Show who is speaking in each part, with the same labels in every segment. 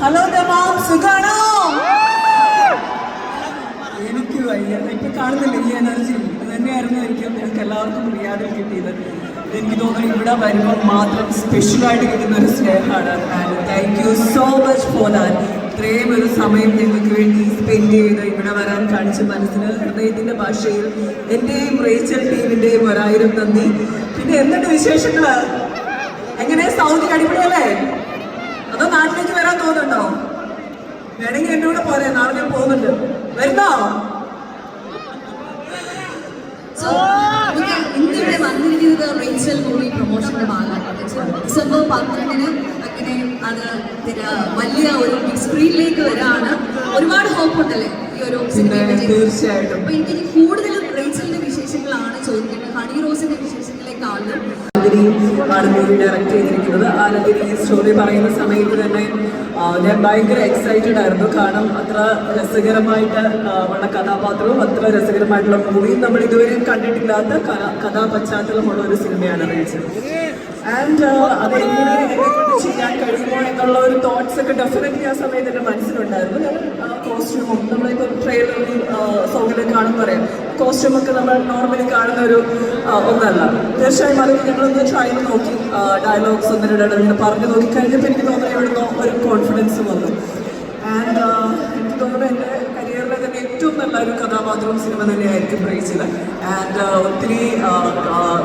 Speaker 1: Hello ma'am, സുഖാണോ? എനിക്ക് വയ്യ, ഇപ്പൊ കാണുന്നില്ല ഈ എനർജി. ഇത് തന്നെയായിരുന്നു ഞങ്ങൾക്ക് എല്ലാവർക്കും റിയാദിൽ കിട്ടിയത്. എനിക്ക് തോന്നുന്നു ഇവിടെ വരുമ്പോൾ മാത്രം സ്പെഷ്യലായിട്ട് കിട്ടുന്ന ഒരു സ്നേഹമാണ്. And thank you so much for that. ഇത്രയും ഒരു സമയം ഞങ്ങൾക്ക് വേണ്ടി സ്പെൻഡ് ചെയ്ത് ഇവിടെ വരാൻ കാണിച്ച മനസ്സിന് ഹൃദയത്തിന്റെ ഭാഷയിൽ എന്റെയും റേച്ചൽ ടീമിന്റെയും 1000 നന്ദി. പിന്നെ എന്തുണ്ട് വിശേഷങ്ങള്? എങ്ങനെ സൗദി അടിപൊളിയല്ലേ? അതോ നാട്ടിലേക്ക് വരാൻ തോന്നുന്നുണ്ടോ? വേണമെങ്കിൽ എൻ്റെ കൂടെ പോരെ, നാളെ ഞാൻ പോകുന്നുണ്ട്. വരുന്നോ?
Speaker 2: ഇന്നിവിടെ വന്നിരിക്കുന്നത് റേച്ചൽ മൂവി പ്രൊമോഷന്റെ ഭാഗമായിട്ട് ഡിസംബർ 12 അങ്ങനെ അത് വലിയ ഒരു ബിഗ് സ്ക്രീനിലേക്ക് വരാണ്. ഒരുപാട് ഹോപ്പ് ഉണ്ടല്ലേ ഈ ഒരു സിനിമ?
Speaker 1: തീർച്ചയായിട്ടും.
Speaker 2: അപ്പൊ എനിക്ക് കൂടുതലും റേച്ചലിന്റെ വിശേഷങ്ങളാണ് ചോദിക്കുന്നത്, ഹണി റോസിന്റെ വിശേഷങ്ങളെക്കാളും.
Speaker 1: ആണ് മൂവി ഡയറക്റ്റ് ചെയ്തിരിക്കുന്നത്. ആനന്ദിനി ഈ സ്റ്റോറി പറയുന്ന സമയത്ത് തന്നെ ഞാൻ ഭയങ്കര എക്സൈറ്റഡ് ആയിരുന്നു. കാരണം അത്ര രസകരമായിട്ട് ഉള്ള കഥാപാത്രവും അത്ര രസകരമായിട്ടുള്ള മൂവിയും നമ്മൾ ഇതുവരെയും കണ്ടിട്ടില്ലാത്ത കഥാപശ്ചാത്തലമുള്ള ഒരു സിനിമയാണ് റേച്ചൽ. ആൻഡ് അതെങ്ങനെ ചെയ്യാൻ കഴിയുമോ എന്നുള്ള ഒരു തോട്ട്സ് ഒക്കെ ഡെഫിനറ്റ്ലി ആ സമയത്ത് എൻ്റെ മനസ്സിലുണ്ടായിരുന്നു. ഞാൻ കോസ്റ്റ്യൂമും നമ്മളിപ്പോൾ ട്രെയിലറിൽ സോങ്ങിൽ കാണുമ്പോൾ പറയാം, കോസ്റ്റ്യൂമൊക്കെ നമ്മൾ നോർമലി കാണുന്ന ഒരു ഒന്നല്ല. തീർച്ചയായും അതൊക്കെ ഞങ്ങളൊന്ന് ട്രൈ ചെയ്ത് നോക്കി, ഡയലോഗ്സ് ഒന്നിനിടയിൽ പറഞ്ഞു നോക്കി കഴിഞ്ഞപ്പോൾ എനിക്ക് തോന്നുന്നു ഇവിടുന്ന് ഒരു കോൺഫിഡൻസ് വന്നു. ആൻഡ് എനിക്ക് തോന്നുന്നു എൻ്റെ കരിയറിലെ തന്നെ ഏറ്റവും നല്ല ഒരു കഥാപാത്രവും സിനിമ തന്നെയായിരിക്കും റേച്ചൽ. ആൻഡ് ഒത്തിരി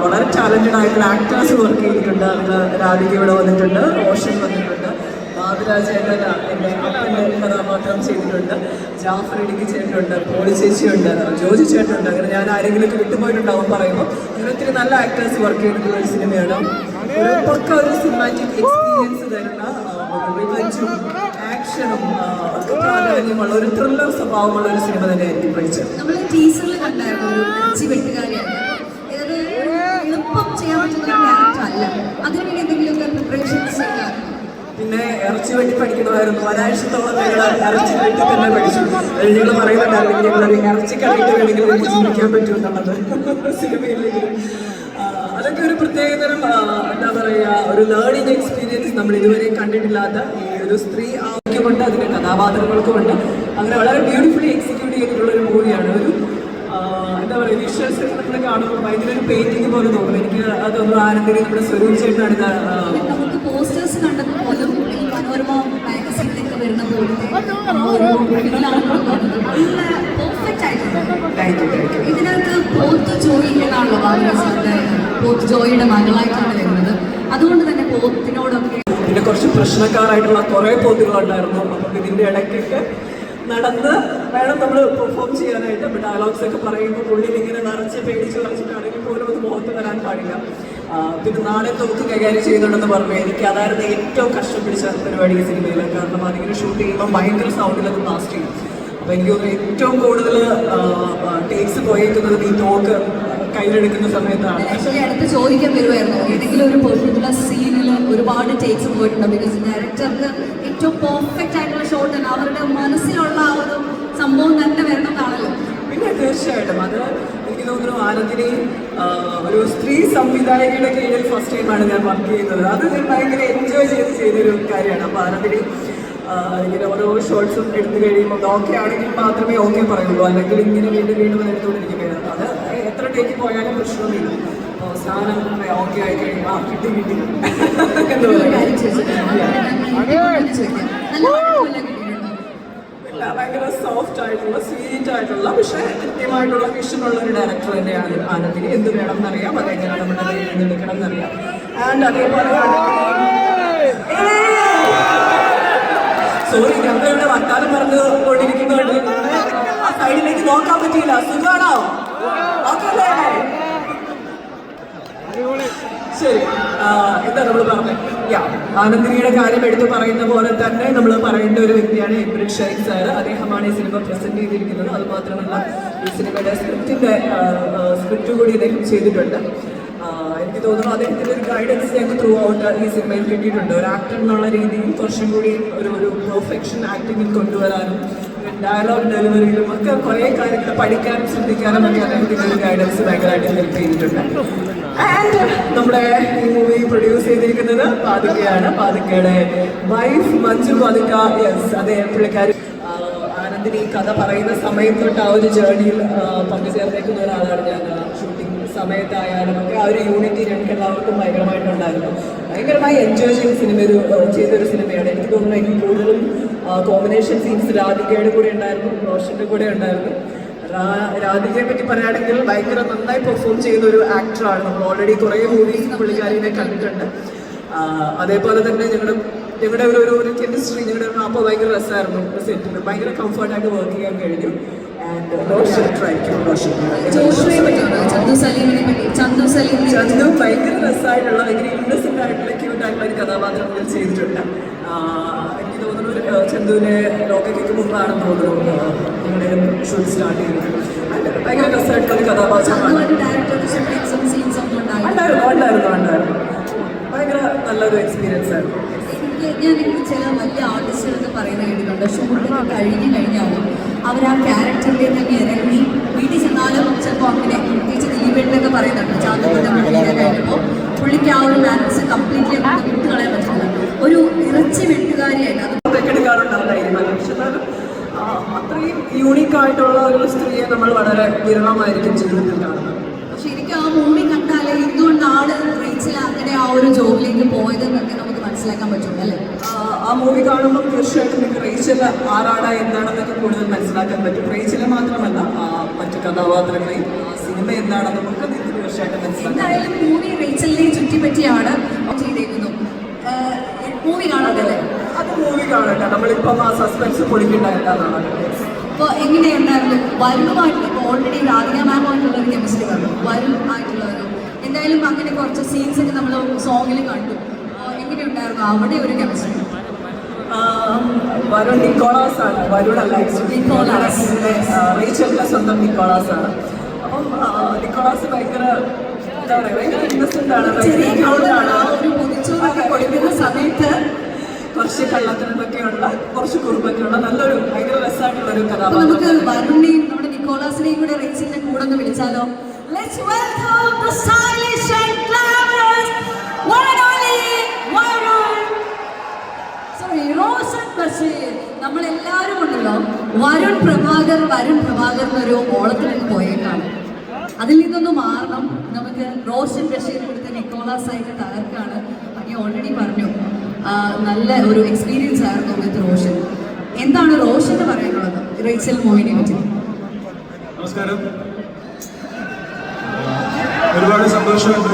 Speaker 1: വളരെ ടാലൻറ്റഡ് ആയിട്ടുള്ള ആക്ടേഴ്സ് വർക്ക് ചെയ്തിട്ടുണ്ട്. അതിൽ രാധിക ഇവിടെ വന്നിട്ടുണ്ട്, റോഷൻ വന്നിട്ടുണ്ട്, ബാബുരാജേട്ടൻ എൻ്റെ അപ്പൻ്റെ കഥാപാത്രം ചെയ്തിട്ടുണ്ട്, ജാഫർ ഇടുക്കി ചേട്ടനുണ്ട്, പോളി ചേച്ചിയുണ്ട്, ജോജി ചേട്ടനുണ്ട്. അങ്ങനെ ഞാൻ ആരെങ്കിലുമൊക്കെ വിട്ടുപോയിട്ടുണ്ടാവും പറയുമ്പോൾ അങ്ങനെ ഒത്തിരി നല്ല ആക്ടേഴ്സ് വർക്ക് ചെയ്തിട്ടുള്ള ഒരു സിനിമയാണ്. ഒരു പക്ക ഒരു സിനിമാറ്റിക് എക്സ്പീരിയൻസ് തരുന്ന റിവഞ്ചും ആക്ഷനും ഒക്കെ പ്രാധാന്യമുള്ള ഒരു ത്രില്ലർ സ്വഭാവമുള്ള ഒരു സിനിമ തന്നെയായിരിക്കും റേച്ചൽ.
Speaker 2: നമ്മൾ ടീസറിൽ കണ്ടായിരുന്നു ഒരു ഇറച്ചി വെട്ടുകാരിയാണ്. ഇത് എളുപ്പം ചെയ്യാൻ പറ്റുന്ന ഒരു ക്യാരക്ടർ അല്ല. അതിനുവേണ്ടി എന്തെങ്കിലുമൊക്കെ പ്രിപ്പറേഷൻസ് ചെയ്യാൻ?
Speaker 1: പിന്നെ ഇറച്ചി വെട്ടി പഠിക്കണമായിരുന്നു. ഒരാഴ്ചത്തോളം ഞങ്ങൾ ഇറച്ചി വെട്ടി തന്നെ പഠിച്ചു. ഞങ്ങൾ പറയുന്നുണ്ടായിരുന്നു ഞങ്ങളൊരു ഇറച്ചിക്കറിയിട്ട് വേണമെങ്കിൽ ജീവിക്കാൻ പറ്റുമെന്നുള്ളത് സിനിമയിലെങ്കിലും. അതൊക്കെ ഒരു പ്രത്യേകതരം എന്താ പറയുക, ഒരു ലേണിംഗ് എക്സ്പീരിയൻസ് നമ്മൾ ഇതുവരെ കണ്ടിട്ടില്ലാത്ത ഈ ഒരു സ്ത്രീ ആവശ്യമുണ്ട്, അതിൻ്റെ കഥാപാത്രങ്ങൾക്കുമുണ്ട്. അങ്ങനെ വളരെ ബ്യൂട്ടിഫുള്ളി എക്സിക്യൂട്ട് ചെയ്തിട്ടുള്ള ഒരു മൂവിയാണ്. ഒരു എന്താ പറയുക, വിഷ്വൽസ് നമ്മൾ കാണുമ്പോൾ ഭയങ്കര ഒരു പെയിന്റിങ് പോലെ തോന്നും. എനിക്ക് അതൊന്നും ആനന്ദിനി നമ്മുടെ സ്വരൂപ് ചേട്ടനാണ് ഇത്.
Speaker 2: നമുക്ക് പോസ്റ്റേഴ്സ് കണ്ടപ്പോൾ പോലും ഈ മനോരമ മാഗസീനിലേക്ക് വരുന്ന പോലത്തെ പെർഫെക്റ്റ് ആയിട്ടുണ്ട്. ഇതിനകത്ത് പോത്ത് ജോയി എന്നാണല്ലോ ബാബുരാജ് പോത്ത് ജോയിയുടെ മകളായിട്ടാണ് വരുന്നത്. അതുകൊണ്ട് തന്നെ പോത്തിനോടൊക്കെ
Speaker 1: പിന്നെ കുറച്ച് പ്രശ്നക്കാരായിട്ടുള്ള കുറേ പോത്തുകളുണ്ടായിരുന്നു. അപ്പം ഇതിൻ്റെ ഇടയ്ക്കൊക്കെ നടന്ന് വേണം നമ്മൾ പെർഫോം ചെയ്യാനായിട്ട്. അപ്പോൾ ഡയലോഗ്സ് ഒക്കെ പറയുമ്പോൾ ഉള്ളിൽ ഇങ്ങനെ പേടിച്ചിട്ടാണെങ്കിൽ പോലും അത് മുഖത്ത് വരാൻ പാടില്ല. പിന്നെ നാളെ തോക്ക് കൈകാര്യം ചെയ്യുന്നുണ്ടെന്ന് പറഞ്ഞു. എനിക്ക് അതായിരുന്നു ഏറ്റവും കഷ്ടം പിടിച്ച പരിപാടി ഈ സിനിമയിൽ. കാരണം അതിങ്ങനെ ഷൂട്ട് ചെയ്യുമ്പോൾ ഭയങ്കര സൗണ്ടിൽ അത് ബ്ലാസ്റ്റ് ചെയ്യും. അപ്പോൾ എനിക്ക് തോന്നുന്നു ഏറ്റവും കൂടുതൽ ടേക്സ് പോയേക്കുന്നത് ഈ തോക്ക് കയ്യിലെടുക്കുന്ന സമയത്താണ്.
Speaker 2: ആക്ച്വലി അടുത്ത് ചോദിക്കാൻ വരുമായിരുന്നു, ഏതെങ്കിലും ഒരു പെർട്ടിക്കുലർ സീനിൽ ഒരുപാട് ടേക്സ് പോയിട്ടുണ്ടോ? ബിക്കോസ് ഡയറക്ടർക്ക് ഏറ്റവും പെർഫെക്റ്റ് ആയിട്ടുള്ള ഷോട്ട് തന്നെ അവരുടെ മനസ്സിലുള്ള ആ ഒരു സംഭവം തന്നെ വരണമെന്നാണല്ലോ.
Speaker 1: പിന്നെ തീർച്ചയായിട്ടും അത് എനിക്ക് തോന്നുന്നു ആനന്ദിനി ഒരു സ്ത്രീ സംവിധായകയുടെ കീഴിൽ ഫസ്റ്റ് ടൈമാണ് ഞാൻ വർക്ക് ചെയ്യുന്നത്. അത് ഞാൻ ഭയങ്കര എൻജോയ് ചെയ്തൊരു കാര്യമാണ്. അപ്പോൾ ആനന്ദിനി ഇങ്ങനെ ഓരോ ഷോർട്സും എടുത്തു കഴിയുമ്പോൾ ഓക്കെ ആണെങ്കിൽ മാത്രമേ ഓക്കെ പറയുള്ളൂ, അല്ലെങ്കിൽ ഇങ്ങനെ വീണ്ടും എടുത്തുകൊണ്ടിരിക്കുകയാണ്. അത് എത്ര ടേക്ക് പോയാലും പ്രശ്നമില്ല. അവസാനം ഓക്കെ ആയി കഴിയുമ്പോൾ കിട്ടി എന്താ ഭയങ്കര സോഫ്റ്റ് ആയിട്ടുള്ള സ്വീറ്റ് ആയിട്ടുള്ള പക്ഷേ കൃത്യമായിട്ടുള്ള വിഷനുള്ള ഒരു ഡയറക്ടർ തന്നെയാണ് ആനന്ദിനി. എന്ത് വേണം എന്നറിയാം, അതെങ്ങനെയാണ് നമ്മുടെ എടുക്കണം എന്നറിയാം. ആൻഡ് അതേപോലെ സോറി, ഞങ്ങളിവിടെ വർത്താനം പറഞ്ഞുകൊണ്ടിരിക്കുന്നുണ്ട്. ആ സൈഡിലേക്ക് നോക്കാൻ പറ്റിയില്ല. സുഖാണോ? ശരി, എന്താ നമ്മൾ പറഞ്ഞത്? ആനന്ദിനിയുടെ കാര്യം എടുത്തു പറയുന്ന പോലെ തന്നെ നമ്മൾ പറയേണ്ട ഒരു വ്യക്തിയാണ് ഇബ്രിക് ഷൈഖ് സാർ. അദ്ദേഹമാണ് ഈ സിനിമ പ്രസന്റ് ചെയ്തിരിക്കുന്നത്. അതുമാത്രമല്ല ഈ സിനിമയുടെ സ്ക്രിപ്റ്റ് കൂടി അദ്ദേഹം ചെയ്തിട്ടുണ്ട്. എനിക്ക് തോന്നുന്നു അദ്ദേഹത്തിൻ്റെ ഒരു ഗൈഡൻസ് ഞങ്ങൾക്ക് ത്രൂ ഔട്ട് ഈ സിനിമയിൽ കിട്ടിയിട്ടുണ്ട്. ഒരു ആക്ടർ എന്നുള്ള രീതിയിൽ കുറച്ചും കൂടി ഒരു പെർഫെക്ഷൻ ആക്ടിങ്ങിൽ കൊണ്ടുവരാനും ഡയലോഗ് ഡെലിവറിയിലും ഒക്കെ കുറേ കാര്യങ്ങൾ പഠിക്കാനും ശ്രദ്ധിക്കാനും ഒക്കെ അദ്ദേഹത്തിൻ്റെ ഒരു ഗൈഡൻസ് ഭയങ്കരമായിട്ട് ഹെൽപ്പ് ചെയ്തിട്ടുണ്ട്. ആൻഡ് നമ്മുടെ ഈ മൂവി പ്രൊഡ്യൂസ് ചെയ്തിരിക്കുന്നത് പാതുക്കയാണ്. പാതുക്കയുടെ വൈഫ് മഞ്ജു പാതുക്ക. യെസ്, അതേ പുള്ളിക്കാരി. ആനന്ദിന് ഈ കഥ പറയുന്ന സമയം തൊട്ട് ആ ഒരു ജേർണിയിൽ പങ്കുചേർന്നേക്കുന്ന ഒരാളാണ് ഞാൻ. ഷൂട്ടിംഗ് സമയത്തായാലും ഒക്കെ ആ ഒരു യൂണിറ്റി ഞങ്ങൾക്ക് എല്ലാവർക്കും ഭയങ്കരമായിട്ടുണ്ടായിരുന്നു. ഭയങ്കരമായി എൻജോയ് ചെയ്തൊരു സിനിമയാണ്. എനിക്ക് തോന്നുന്നു എനിക്ക് കൂടുതലും കോമ്പിനേഷൻ സീൻസ് രാധികയുടെ കൂടെ ഉണ്ടായിരുന്നു, റോഷൻ്റെ കൂടെ ഉണ്ടായിരുന്നു. രാധികയെ പറ്റി പറയുകയാണെങ്കിൽ ഭയങ്കര നന്നായി പെർഫോം ചെയ്യുന്ന ഒരു ആക്ടറാണ്. നമ്മൾ ഓൾറെഡി കുറേ മൂവീസ് പുള്ളിക്കാരിനെ കണ്ടിട്ടുണ്ട്. അതേപോലെ തന്നെ ഞങ്ങളുടെ ഒരു കെമിസ്ട്രി ഞങ്ങളുടെ അപ്പോൾ ഭയങ്കര രസമായിരുന്നു. സെറ്റിൽ ഭയങ്കര കംഫർട്ടായിട്ട് വർക്ക് ചെയ്യാൻ കഴിഞ്ഞു. ആൻഡ് റോഷൻ ചന്തു ഭയങ്കര രസമായിട്ടുള്ള ഭയങ്കര ഇന്നസെൻ്റ് ആയിട്ടുള്ള ക്യൂട്ടായിട്ടുള്ള ഒരു കഥാപാത്രങ്ങൾ ചെയ്തിട്ടുണ്ട്. എനിക്ക് തോന്നുന്നു ചന്തുവിനെ ലോകയ്ക്ക് മുമ്പാണെന്ന് തോന്നുന്നു ഞങ്ങളുടെ ഷൂട്ട് സ്റ്റാർട്ട് ചെയ്തത്. ഭയങ്കര രസമായിട്ടുള്ള ഒരു കഥാപാത്രമാണ്. ഉണ്ടായിരുന്നു ഭയങ്കര നല്ലൊരു എക്സ്പീരിയൻസ് ആയിരുന്നു.
Speaker 2: ഞാൻ ചില വലിയ ആർട്ടിസ്റ്റുകളൊക്കെ പറയുന്നത് കേട്ടിട്ടുണ്ട്, ഷൂട്ടൊക്കെ കഴിഞ്ഞാലും അവർ ആ ക്യാരക്ടറിലേക്ക് ഇറങ്ങി വീട്ടിൽ ചെന്നാലും ചിലപ്പോൾ അങ്ങനെ പ്രത്യേകിച്ച് ദിലീപേട്ടനൊക്കെ പറയുന്നുണ്ട്. ചാന്തോടെ മുന്നിലേക്ക് കഴിഞ്ഞപ്പോൾ പുള്ളിക്ക് ആ ഒരു ബാലൻസ് കംപ്ലീറ്റ്ലി വിട്ട് കളയാൻ പറ്റില്ല. ഒരു ഇറച്ചി വെട്ടുകാരിയായിട്ട് അത്
Speaker 1: എടുക്കാറുണ്ടാവില്ലായിരുന്നു. പക്ഷെ എന്നാലും അത്രയും യൂണീക്കായിട്ടുള്ള ഒരു സ്ത്രീയെ നമ്മൾ വളരെ വിരളമായിരിക്കും ജീവിതത്തിൽ കാണുന്നത്.
Speaker 2: ശരിക്കും ആ മൂവി കണ്ടാലേ എന്തുകൊണ്ടാണ് റേച്ചൽ അങ്ങനെ ആ ഒരു ജോബിലേക്ക് പോയതെന്നൊക്കെ നമുക്ക് മനസ്സിലാക്കാൻ പറ്റും അല്ലേ?
Speaker 1: ആ മൂവി കാണുമ്പോൾ തീർച്ചയായിട്ടും നിങ്ങൾക്ക് റേച്ചൽ ആരാണ് എന്താണെന്നൊക്കെ കൂടുതൽ മനസ്സിലാക്കാൻ പറ്റും. റേച്ചൽ മാത്രമല്ല മറ്റു കഥാപാത്രങ്ങളെയും സിനിമ എന്താണെന്ന് നമുക്ക് തീർച്ചയായിട്ടും മനസ്സിലാക്കാം.
Speaker 2: എന്തായാലും മൂവി റേച്ചലിനെ ചുറ്റിപ്പറ്റിയാണ് ചെയ്തേക്കുന്നു. മൂവി കാണാതല്ലേ?
Speaker 1: അത് മൂവി കാണട്ടെ. നമ്മളിപ്പം ആ സസ്പെൻസ് പൊളിക്കുണ്ടായിട്ടാണ്.
Speaker 2: അപ്പോൾ എങ്ങനെയുണ്ടായിരുന്നു വരുണുമായിട്ട്? ഇപ്പോൾ ഓൾറെഡി രാധിക മാമുമായിട്ടുള്ള ഒരു കെമിസ്ട്രി കണ്ടു, വരുണുമായിട്ടുള്ള ഒരു എന്തായാലും അങ്ങനെ കുറച്ച് സീൻസ് ഒക്കെ നമ്മൾ സോങ്ങിൽ കണ്ടു. എങ്ങനെയുണ്ടായിരുന്നു അവിടെ ഒരു കെമിസ്ട്രി?
Speaker 1: വരുൺ നിക്കോളാസ് ആണ്. വരുണല്ല, റേച്ചലിന്റെ സ്വന്തം നിക്കോളാസ് ആണ്. അപ്പം നിക്കോളാസ് ഭയങ്കര എന്താ പറയുക, ഭയങ്കര ഇന്നസെന്റ് ആണ്.
Speaker 2: ഒരു പൊതിച്ചോറൊക്കെ കൊടുക്കുന്ന സമയത്ത്
Speaker 1: കുറച്ച് കള്ളത്തിനൊക്കെയുള്ള കുറച്ച് കുറുമ്പൊക്കെയുള്ള നല്ലൊരു ഭയങ്കര രസമായിട്ടുള്ള ഒരു കഥാപാത്രം.
Speaker 2: നമുക്ക് വരുണിനെയും നമ്മുടെ നിക്കോളാസിനെയും കൂടെ റേച്ചലിന്റെ കൂടെ ഒന്ന് വിളിച്ചാലോ? Let's welcome the stylish and glamorous one and only Varun. Sorry, Roshan Basheer. നമ്മളെല്ലാവരും ഉണ്ടല്ലോ വരുൺ പ്രഭാകർ എന്നൊരു ഓളത്തിലേക്ക് പോയേക്കാണ്. അതിൽ നിന്നൊന്ന് മാറണം. നമുക്ക് റോഷൻ ബഷീർ കൊടുത്ത നിക്കോളാസ് ആയിട്ട് തകർക്കാണ്. പണി ഓൾറെഡി പറഞ്ഞു. നല്ല ഒരു എക്സ്പീരിയൻസ് ആയിരുന്നു വിത്ത് റോഷൻ. എന്താണ് റോഷന് പറയാനുള്ളത് റേച്ചൽ മൂവിനെ പറ്റി?
Speaker 3: നമസ്കാരം. ഒരുപാട് സന്തോഷമുണ്ട്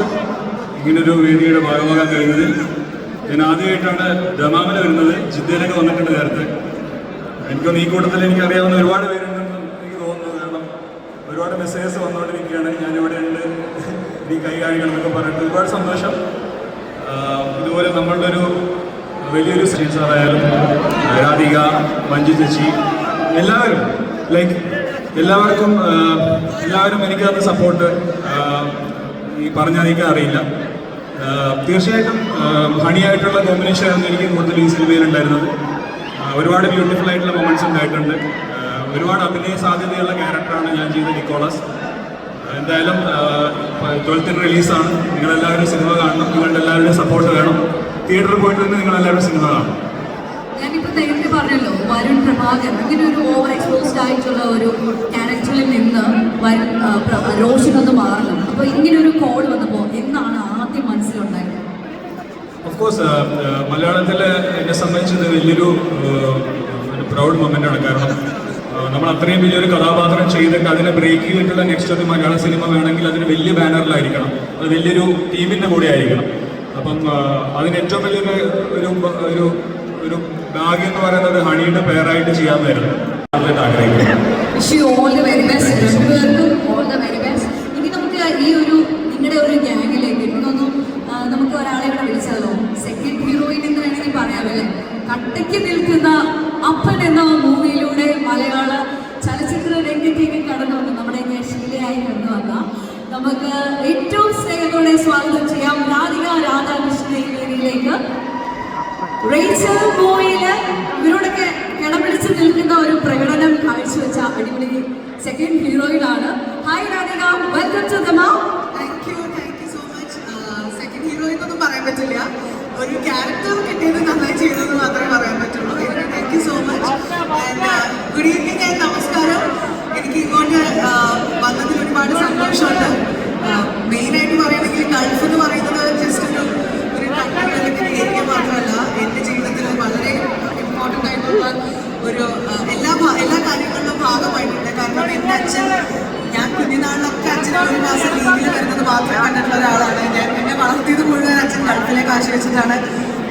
Speaker 3: ഇങ്ങനൊരു വേദിയുടെ ഭാഗമാകാൻ കഴിയുന്നതിൽ. ഞാൻ ആദ്യമായിട്ടാണ് ദമാമിൽ വരുന്നത്. ജിദ്ദയിലൊക്കെ വന്നിട്ടുണ്ട് നേരത്തെ. എനിക്കൊന്ന് ഈ കൂട്ടത്തിൽ എനിക്കറിയാവുന്ന ഒരുപാട് പേരുണ്ടെന്ന് എനിക്ക് തോന്നുന്നു. കാരണം ഒരുപാട് മെസ്സേജസ് വന്നുകൊണ്ടിരിക്കുകയാണ്, ഞാനിവിടെ ഉണ്ട്, ഈ കൈ കാണിക്കണം എന്നൊക്കെ പറഞ്ഞിട്ട്. ഒരുപാട് സന്തോഷം. ഇതുപോലെ നമ്മളുടെ ഒരു വലിയൊരു ശ്രീ സാറായാലും രാധിക, മഞ്ജു ചേച്ചി, എല്ലാവരും എല്ലാവരും എനിക്കത് സപ്പോർട്ട് ഈ പറഞ്ഞറിയിക്കാൻ അറിയില്ല. തീർച്ചയായിട്ടും ഹണിയായിട്ടുള്ള കോമ്പിനേഷൻ ആയിരുന്നു എനിക്ക് കൂടുതൽ ഈ സിനിമയിലുണ്ടായിരുന്നത്. ഒരുപാട് ബ്യൂട്ടിഫുൾ ആയിട്ടുള്ള മൊമെന്റ്സ് ഉണ്ടായിട്ടുണ്ട്. ഒരുപാട് അഭിനയ സാധ്യതയുള്ള ക്യാരക്ടറാണ് ഞാൻ ചെയ്ത നിക്കോളാസ്. എന്തായാലും 12th റിലീസാണ്. നിങ്ങളെല്ലാവരും സിനിമ കാണണം. നിങ്ങളുടെ എല്ലാവരുടെയും സപ്പോർട്ട് വേണം. തിയേറ്ററിൽ പോയിട്ട് തന്നെ നിങ്ങളെല്ലാവരും സിനിമ കാണണം.
Speaker 2: ഞാനിപ്പോൾ നേരത്തെ പറഞ്ഞല്ലോ വരുൺ പ്രഭാകർ അങ്ങനെ ഒരു ഓവർ എക്സ്പോസ്ഡ് ആയിട്ടുള്ള ഒരു ക്യാരക്ടറിൽ നിന്ന് റോഷനൊന്ന് മാറണം. അപ്പോൾ ഇങ്ങനെ ഒരു കോൾ വന്നപ്പോൾ എന്നാണ് ആദ്യം മനസ്സിലുണ്ടായത്?
Speaker 3: ഓഫ് കോഴ്സ് മലയാളത്തിൽ എന്നെ സംബന്ധിച്ചത് വലിയൊരു പ്രൗഡ് മൊമെൻ്റാണ്. കാരണം നമ്മൾ അത്രയും വലിയൊരു കഥാപാത്രം ചെയ്തിട്ട് അതിനെ ബ്രേക്ക് ചെയ്തിട്ടുള്ള നെക്സ്റ്റ് ഒരു മലയാള സിനിമ വേണമെങ്കിൽ അതിന് വലിയ ബാനറിലായിരിക്കണം, അത് വലിയൊരു ടീമിൻ്റെ കൂടെ ആയിരിക്കണം. അപ്പം അതിന് ഏറ്റവും വലിയൊരു ഒരു ഒരു ഭാഗ്യം എന്ന് പറയുന്നത് ഹണിയുടെ പേരായിട്ട് ചെയ്യാമെന്നായിരുന്നു ആഗ്രഹിക്കുന്നത്.
Speaker 2: ഇനി നമുക്ക് ഈ ഒരു നിങ്ങളുടെ ഒരു ഗ്യാങ്ങിലേക്ക് എനിക്കൊന്നും നമുക്ക് ഒരാളെ ഇവിടെ വിളിച്ചാലോ? സെക്കൻഡ് ഹീറോയിൻ എന്ന് വേണമെങ്കിൽ പറയാമല്ലേ? കട്ടയ്ക്ക് നിൽക്കുന്ന അപ്പൻ എന്ന മൂവിയിലൂടെ മലയാള ചലച്ചിത്ര രംഗത്തേക്ക് കടന്നു വന്നു നമ്മുടെ ശീലയായി കടന്നു വന്ന നമുക്ക് ഏറ്റവും സ്നേഹത്തോടെ സ്വാഗതം ചെയ്യാം രാധിക രാധാകൃഷ്ണയിലേക്ക്. റേച്ചൽ മൂവിയില് ഇവരോടൊക്കെ കിടപിടിച്ച് നിൽക്കുന്ന ഒരു പ്രകടനം കാഴ്ചവെച്ച അടിപൊളി സെക്കൻഡ് ഹീറോയിനാണ്. Hi Radhika, welcome to Dammam.
Speaker 4: Thank you so much. Second hero എന്നൊന്നും പറയാൻ പറ്റില്ല, ഒരു ക്യാരക്ടർ കിട്ടിയത് നന്നായി ചെയ്തതെന്ന് മാത്രമേ പറയാൻ പറ്റുള്ളൂ. Thank you so much. Good evening and നമസ്കാരം. എനിക്ക് ഇങ്ങോട്ട് വന്നതിൽ ഒരുപാട് സന്തോഷമുണ്ട്. മെയിനായിട്ട് പറയുകയാണെങ്കിൽ ഗൾഫ് എന്ന് പറയുന്നത് ജസ്റ്റ് ഒരു കൺട്രി അല്ലെങ്കിൽ ഏരിയ മാത്രമല്ല, എൻ്റെ ജീവിതത്തിൽ വളരെ ഇമ്പോർട്ടൻ്റ് ആയിട്ടുള്ള ഒരു എല്ലാ കാര്യങ്ങളിലും ഭാഗമായിട്ടുണ്ട്. കാരണം എൻ്റെ അച്ഛൻ, ഞാൻ കുഞ്ഞുനാളിലൊക്കെ അച്ഛൻ ഒരു മാസം ലീവിൽ വരുന്നത് മാത്രം കണ്ടിട്ടുള്ള ഒരാളാണ്. എന്നെ വളർത്തിയത് മുഴുവൻ അച്ഛൻ ഗൾഫിലേക്ക് ആശ്രയിച്ചിട്ടാണ്.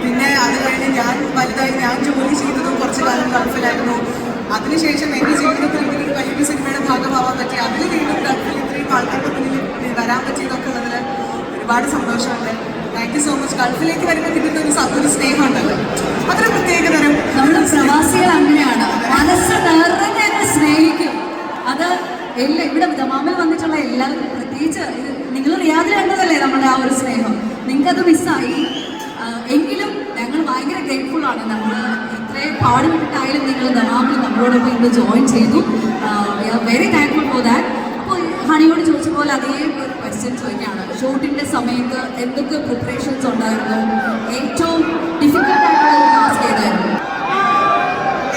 Speaker 4: പിന്നെ അത് കഴിഞ്ഞ് ഞാൻ വലുതായി ഞാൻ ജോലി ചെയ്തതും കുറച്ച് കാലം ഗൾഫിലായിരുന്നു. അതിനുശേഷം എൻ്റെ ജീവിതത്തിൽ ഇങ്ങനെ വലിയൊരു സിനിമയുടെ ഭാഗമാവാൻ പറ്റി. അതിൽ വീണ്ടും ഗൾഫിൽ ഇത്രയും ആൾക്കാരുടെ മുന്നിൽ വരാൻ പറ്റിയതൊക്കെ ഉള്ളതിൽ ഒരുപാട് സന്തോഷമുണ്ട്. Thank you so much. ഗൾഫിലേക്ക് വരുമ്പോൾ കിട്ടുന്ന ഒരു സ്നേഹം ഉണ്ടല്ലോ, അതൊരു പ്രത്യേകതരം.
Speaker 2: നമ്മുടെ പ്രവാസികൾ അങ്ങനെയാണ്, മനസ്സ് നിറഞ്ഞ സ്നേഹിക്കും. അത് ഇവിടെ ദമാമിൽ വന്നിട്ടുള്ള എല്ലാവർക്കും, പ്രത്യേകിച്ച് നിങ്ങൾ റിയാദിൽ കണ്ടതല്ലേ നമ്മുടെ ആ ഒരു സ്നേഹം, നിങ്ങൾക്കത് മിസ്സായി. എങ്കിലും ഞങ്ങൾ ഭയങ്കര ഗ്രേറ്റ്ഫുൾ ആണ്. നമ്മൾ ഇത്രയും പാടുപെട്ടിട്ടായാലും നിങ്ങൾ ദമാമിൽ നമ്മളോടൊപ്പം ഇന്ന് ജോയിൻ ചെയ്തു. We are very thankful for that. അപ്പോൾ ഹണിയോട് ചോദിച്ച പോലെ അതേ ഒരു ക്വസ്റ്റ്യൻ ചോദിക്കുകയാണ്. ഷൂട്ടിൻ്റെ സമയത്ത് എന്തൊക്കെ പ്രിപ്പറേഷൻസ് ഉണ്ടായിരുന്നു? ഏറ്റവും ഡിഫിക്കൽട്ട് ആയിട്ടുള്ള ഒരു ടാസ്ക് ഏതായിരുന്നു?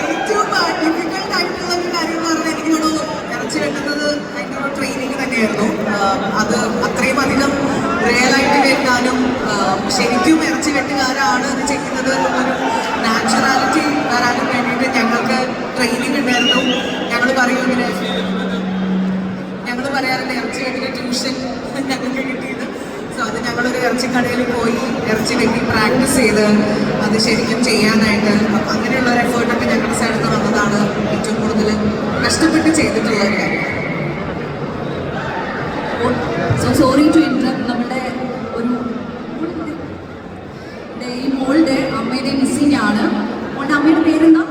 Speaker 4: ഏറ്റവും ഡിഫിക്കൽട്ട് ആയിട്ടുള്ള ഒരു കാര്യം എന്ന് പറഞ്ഞാൽ എനിക്ക് തോന്നുന്നു ഇറച്ചി വെട്ടുന്നത് അതിൻ്റെ ഒരു ട്രെയിനിങ് തന്നെയായിരുന്നു. അത് അത്രയും അധികം റിയലായിട്ട് വെട്ടാനും ശരിക്കും ഇറച്ചി വെട്ടുകാരാണ് അത് ചെയ്യുന്നത് എന്നൊരു നാച്ചുറാലിറ്റി വരാനും വേണ്ടിയിട്ട് ഞങ്ങൾക്ക് ട്രെയിനിങ് ഉണ്ടായിരുന്നു. ഞങ്ങൾ പറയാറുണ്ട് ഇറച്ചി വെട്ടിൻ്റെ ട്യൂഷൻ ഞങ്ങൾക്ക് കിട്ടിയത്. സോ അത് ഞങ്ങളൊരു ഇറച്ചിക്കടയിൽ പോയി ഇറച്ചി വെട്ടി പ്രാക്ടീസ് ചെയ്ത് അത് ശരിക്കും ചെയ്യാനായിട്ട്, അപ്പം അങ്ങനെയുള്ള ഒരു എഫേർട്ടൊക്കെ ഞങ്ങളുടെ സ്ഥലത്ത് വന്നതാണ് ഏറ്റവും കൂടുതൽ കഷ്ടപ്പെട്ട് ചെയ്തിട്ടുള്ള ഒരു കാര്യം.
Speaker 2: So sorry to interrupt. നമ്മുടെ ഒരു ഈ മോളുടെ അമ്മയുടെ മിസ്സിംഗ് ആണ്. മോളുടെ അമ്മയുടെ പേരെന്താ?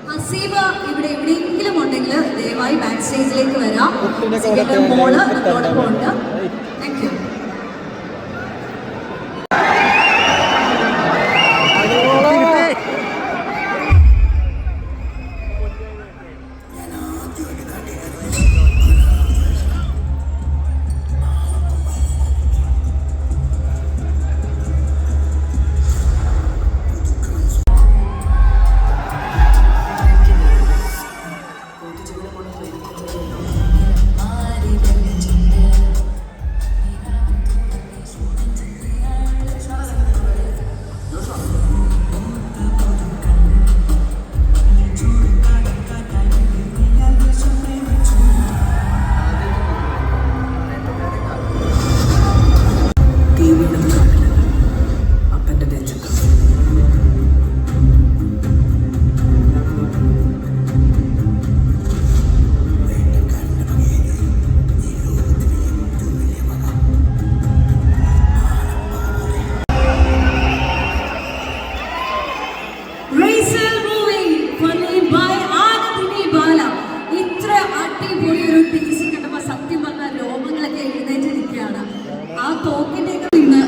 Speaker 2: ഹസീബ. ഇവിടെ എവിടെയെങ്കിലും ഉണ്ടെങ്കിൽ ദയവായി ബാക്ക് സ്റ്റേജിലേക്ക് വരാം. മോള് നമ്മളോടൊപ്പം ഉണ്ട്. Thank you.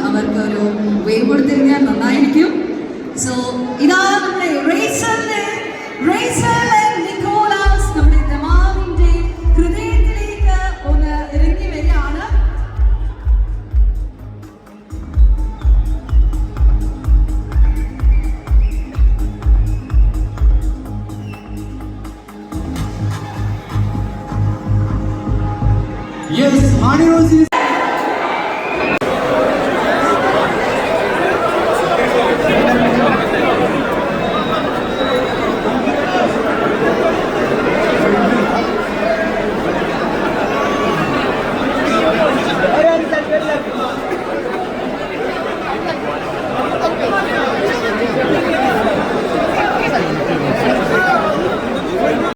Speaker 2: അവർക്കൊരു വേവ് കൊടുത്തിരുന്നാൽ നന്നായിരിക്കും. സോ ഇതാ നമ്മുടെ നിക്കോളാസ് നമ്മുടെ ദമാമിന്റെ ഹൃദയത്തിലേക്ക് ഒന്ന് ഇറങ്ങി വരികയാണ്.
Speaker 5: Yes, Hani Rose is